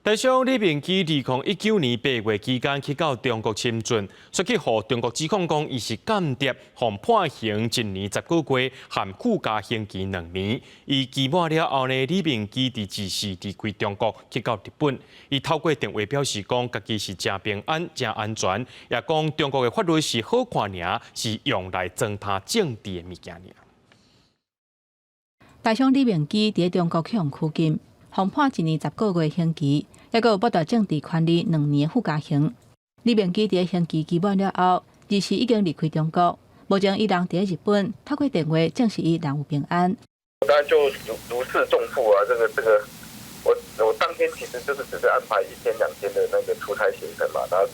台商李明基2019年8月期间去到中国深圳，说去互中国指控讲伊是间谍，被判刑1年10个月，含附加刑期2年。伊期满了后呢，李明基伫自视离开中国去到日本。伊透过电话表示讲，家己是真平安、真安全，也讲中国的法律是好看尔，是用来糟蹋政治的物件尔。台商李明基伫中国去用拘禁，被判1年10个月刑期，也有剥夺政治权利2年附加刑。李明基伫刑期期满了后，二是已经离开中国，目前伊人伫日本，透过电话证实伊人有平安。当然就如释重负啊，这个，我当天其实就是只是安排1天2天的那个出差行程嘛，然后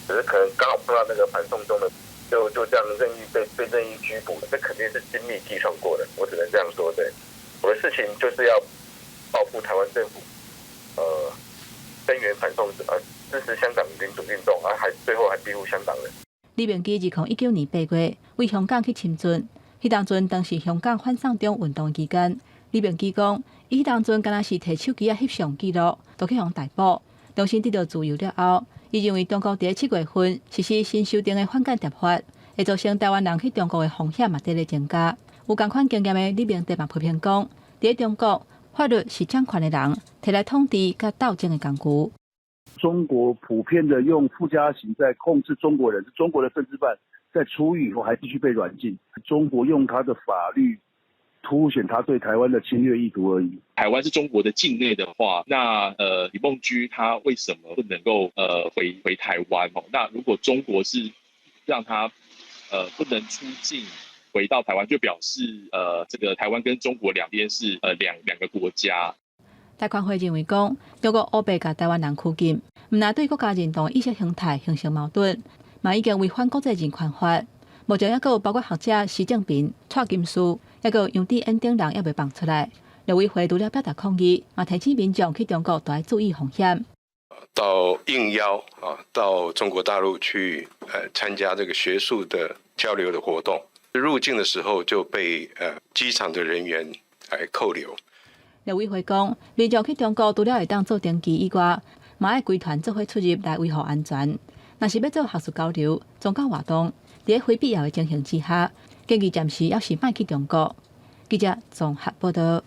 只是可能刚好碰到那个反送中的，就这样被任意拘捕了，这肯定是精密计算过的，我只能这样说。对，我的事情就是要报复台湾政府，声援反送中，支持香港民主运动，最后还庇护香港人。李明基2019年8月为香港去深圳，迄当阵当时香港反送中运动期间，李明基讲，伊迄当阵敢若是摕手机翕相记录，就去互逮捕。重新得到自由了后，伊认为中国伫7月份实施新修订的反间谍法，会造成台湾人去中国的风险嘛得咧增加。有同款经验的李明基嘛批评讲，伫中国法律是掌权的人摕来统治甲斗争的工具。中国普遍的用附加刑在控制中国人，中国的政治犯在出狱以后还继续被软禁。中国用他的法律凸显他对台湾的侵略意图而已。台湾是中国的境内的话，那李孟居他为什么不能够回台湾？那如果中国是让他不能出境回到台湾，就表示这个台湾跟中国两边是两个国家。台管会认为讲，中国乌白甲台湾人拘禁，毋但对国家认同意识形态形成矛盾，嘛已经违反国际人权法。目前还有包括学者施正平、蔡金书，还有杨智恩等人还未放出来。陆委会除了表达抗议，嘛提醒民众去中国都要注意风险。到应邀到中国大陆去参加这个学术的交流的活动，入境的时候就被机场的人员来扣留。陆委会讲，民众去中国除了会当做登记以外，嘛爱规团做伙出入来维护安全。若是要做学术交流、宗教活动，伫非必要的情形之下，建议暂时要是莫去中国。记者综合报道。